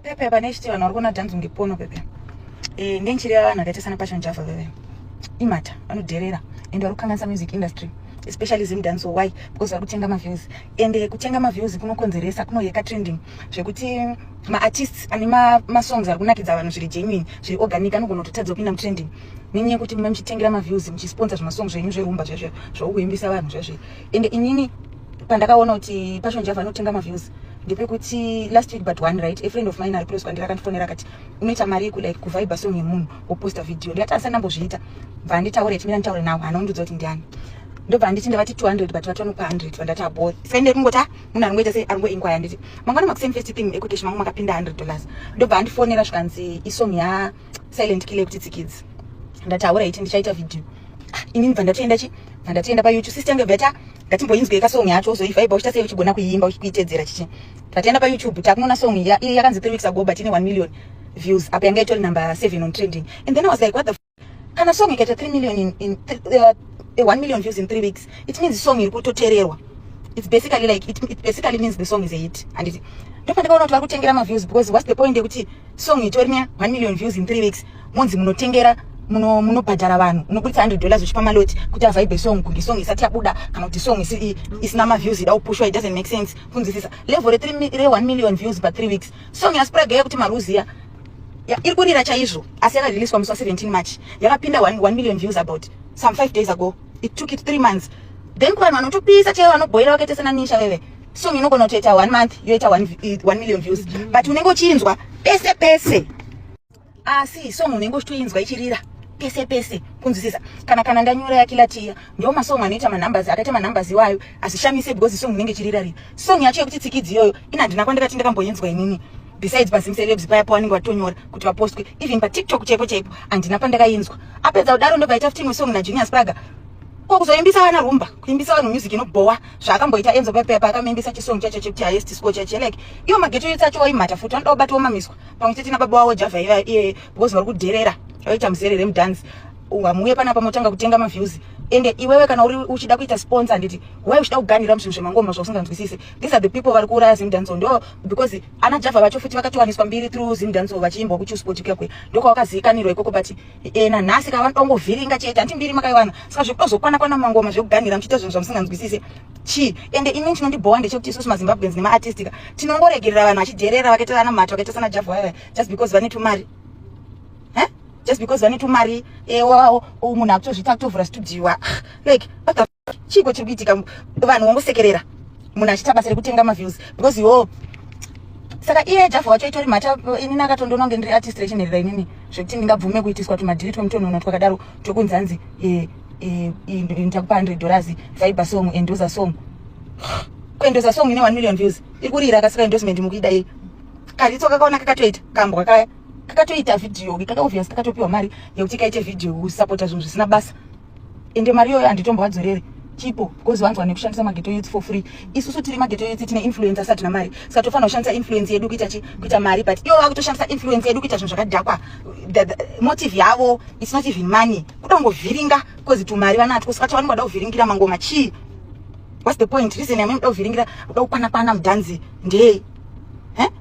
Pepe paneshiti vanhu vari kuona dhanzo ngepono pepe. Ndenchiri vanhu vakaita sana Passion Java pepe. Imata vanodherera ende vari kukanganisa music industry. Especially Zim Danso. Why? Because vari kutenga ma-views. Ende kutenga ma-views kunokonzeresa kunoyeka trending. Zvekuti ma-artists ane ma-songs ari kunakidza vanhu zviri genuine, zviri organic anogona kutotadza kupinda mutrending. Nenyaya yekuti muchitengera ma-views, muchisponsor zvimasong zvenyu zverumba zvezvo zvokuimbisa vanhu zvezvo. Ende inini pandakaona kuti Passion Java anotenga ma-views ndepekuti last week but one, right, a friend of mine ari close kwandira akandifonera akati unoita mari like kuvaiba song yemunhu woposta video. Ndikati asandambozviita bva nditaure timira nditaure nawo anondudza kuti ndiani. Ndobva nditi ndavati 200 but vati vanopa 100 vandati abo sende kungota munhu aringoita sei aringoinquire nditi mangwana makusend first thing ekuti mangu makapinda $100. Ndobva ndifonera zvikanzi isong ya Silent Killer kuti Kids. Ndati alright ndichaita video. Inini bva ndatienda pa YouTube system ngebeta ngatimboinzwe ka song yacho uzoivaiba uchita sei uchigona kuiimba uchikuitedzera chichi. Tatienda pa YouTube takuona song yakanzi 3 weeks ago but ine 1 million views apa yanga itori number 7 on trending. And then I was like what the kana song ikaita 3 million in 1 million views in 3 weeks, it means the song iri kutotererwa. It's basically like it basically means the song is a hit. And it don't ndikaona kuti vari kutengera ma views because what's the point yekuti song itori 1 million views in 3 weeks monzi munotengera munobhadhara vanhu unobudisa $100 uchipa maloti kuti avaibe song kuti song isati yabuda kana kuti song isina ma views ida upushwa. It doesn't make sense kunzwisisa level re 1 million views per 3 weeks. Song yaspraga yekuti Maruzia iri kurira chaizvo asi yakariliswa musi wa 17 March yakapinda 1 million views about some 5 days ago. It took it 3 months. Then kuvanhu vanotopisa chaivo vanoboira vakaita sana Nisha veve song inogona kutoita 1 month yoita 1 million views but unenge uchinzwa pese pese asi song unenge uchitoinzwa ichirira pese pese kunzwisisa kana ndanyora yakilatia ndio masong anoita manumbers akaita manumbers iwayo asishamise because song inenge ichirira song yacho yekuti Kids iyoyo inandina kwandakati ndakamboinzwa inini besides Basim celebs paya pawanenge watonyora kuti vapostwe even pa TikTok chaipo andina pandakainzwa apedza kudaro ndobva ita 15 song na Junior Spraga kuzoimbisa vana rumba kuimbisa vanhu music inobhowa zvaakamboita Enzo Pepe akamimbisa chisong chacho chekuti highest score chacho like iyo mageto yacho waimata futi vanoda kubata womamiswa pamwe chete nababa wavo Java iye because vari kudherera vaita muzerere mudhansi uhamuye panapa motanga kutenga ma-views. Ende iwewe kana uri uchida kuita sponsor nditi why uchida kuganira muzvinhu zvemangoma zvausingazwisisi. These are the people vari kuuraya Zim Danso ndo because ana Java vacho futi vakatiwaniswa mbiri through Zim Danso vachiimba kuchisport kuyakwe ndoko wakazikanirwa ikoko but nanhasi kavanoda kungovhiringa chete handi mbiri makaiwana saka zvekutozokwana mangoma zvekuganira muchiita zvinhu zvamusingazwisisi chi. Ende inini chinondibhowa ndechekuti isusu maZimbabweans nemaartistika tinongoregerera vanhu vachidherera vakaita sana Mata vakaita sana Java just because vane tumari just because vane tumari munhu akutozvita kutovhura studio like what the chiko chiri kuitika vanhu vangosekerera munhu achiita basa rekutenga ma-views because iwo saka iye Java wacho itori Mata inini akatondoona kunge ndiri artist rechinherera inini zvekuti ndingabvume kuitiswa tumadiriti wemutonono twakadaro tokunzanzi ndakupa $100 vaiba song endoza song kuendoza song ine 1 million views ikurira kasika endorsement mukuida iyi karitso kakaona kakatoita kambo kakaya kakatoita video kakaobvious kakatopiwa mari yekuti kaite video usapota zvinhu zvisina basa. Ende mari yoyo handitombowadzorere chipo because wanzwa nekushandisa mageto youth for free. Isusu tiri mageto youth tine influencer sati namari saka tofanira kushandisa influence yedu kuita mari but iwo vakutoshandisa influence yedu kuita zvinhu zvakadhakwa. The motive yavo it's not even money kuda kungovhiringa because tumari vanatwo saka chavanongoda kuvhiringira mangoma chii. What's the point? Reason yamunoda kuvhiringira kuda kukwana mudhanzi ndei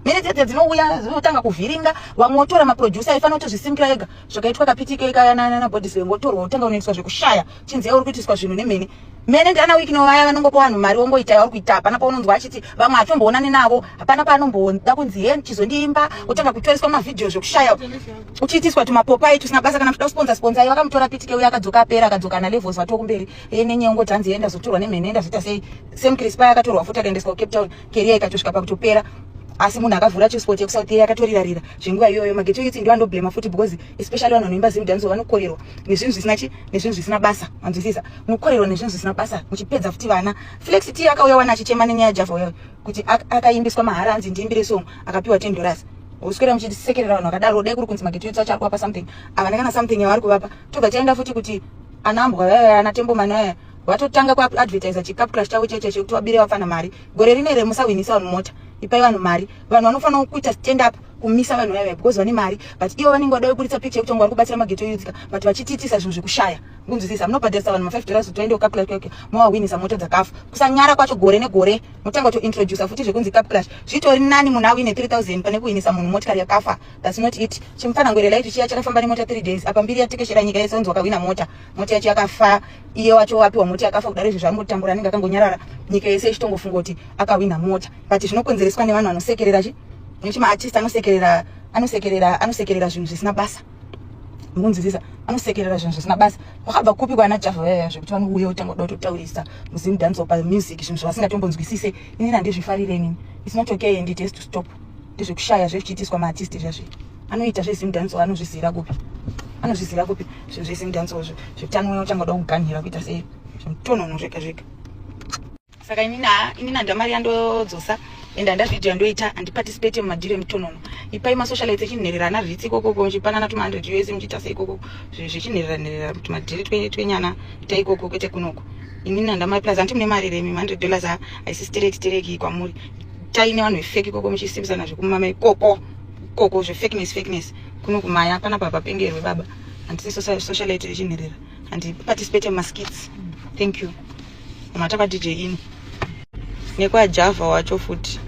mene dzedze dzinouya dzinotanga kuvhiringa vamwe votora maproducer aifanira kutozvisimukira ega zvakaitwa kapitika ikayana bodies vengotorwa votanga kunoiswa zvekushaya chinzi uri kuitiswa zvinhu nemene mene ndiana wiki novaya vanongopa vanhu mari vongoita vari kuita hapana paunonzwa achiti vamwe hatomboonani navo hapana paanomboda kunzi he chizondiimba otanga kutoreswa mavhidhio zvekushaya uchiitiswa tumapopai tusina basa kana kuda sponsor vakamutora pitike uya akadzoka apera akadzoka na-levels vatoo kumberi nenyaya ngoti enda zotorwa nemene enda zoita sei Sam Crispa akatorwa futi akaendeswa kuCape Town career ikatosvika pakutopera asi munhu akavhura chisport yekusouth akatorira zvenguva iyoyo mageto youth ndio andoblema futi because especially vanhu vanoimba Zim Danso vanokorerwa nezvinhu zvisina basa wanzwisisa mukorerwa nezvinhu zvisina basa muchipedza futi vana Flex T akauya wana achichema nenyaya Java uyo kuti akaimbiswa maharanzi ndiimbire song akapiwa $10 uswera muchisekerera vanhu vakadaro dai kuri kunzi mageto youth acho ari kuvapa something avana kana something yavari kuvapa tobva taenda futi kuti anambwa vaya ana Tembo Mani vatotanga kuadvertisa chikapu crash chavo cheche chekuti vabire vafana mari gore rinere musawinisa vanhu mota ipai vanhu mari vanhu vanofanira kuita stand up kumisa vanhu vaya because vane mari, but ivo vanenge vada kuburitsa picture yekuti vari kubatsira mageto youth but vachititisa zvinhu zvekushaya. Munzwisisa, munobhadharisa vanhu $5 toende ukapulash okay mawawinisa mota dzakafa kusanyara kwacho gore negore motanga kutointroduce futi zvekunzi capclash zvitori nani munhu awine 3000 pane kuwinisa munhu motikari yakafa. That's not it. Chimfanangwere light chiya chakafamba nemota 3 days apa mbiri yatekeshera nyika yese onzi wakawina mota yacho yakafa iye wacho wapiwa mota yakafa kudaro izvo zvaangotambura anenge akangonyarara nyika yese ichitongofunga kuti akawina mota but zvinokonzereswa nevanhu vanosekerera maartist anosekerera zvinhu zvisina basa. Munzwisisa, anosekerera zvinhu zvisina basa. Wakabva kupi kwana Java vaya zvekuti vanouya utanga kuda kutotaurisa muzimu dance pa music zvinhu zvavasingatombonzwisise. Inini handizvifarire inini. It's not okay and it has to stop. Ndizvekushaya zvichiitiswa maartist zvazvi. Anoita zvezimu dance anozvizira kupi? Anozvizira kupi? Zvezimu dance zvekutano utanga kuda kuganhira kuita sei? Zvinotonono zvega zvega. Saka inini handamari yandodzosa and andazviita yandoita andiparticipate mumadhiri emutonono. Ipai masocialite echinhererana ritsi ikoko muchipanana tuma 100 US muchiita seikoko zvichinherera tumadhiri twenyana ita ikoko kwete kunoko. Inini handamari plus anti mune mari remi $100 haisi stereki kwamuri. Taine vanhu vefeki ikoko muchisimbisana zvekumama ikoko zvefakeness kuno kumaya pana baba pengerwe baba. Handisi socialite echinherera andiparticipate mumaskits. Thank you. Mataka DJ ini nekwa Java wacho futi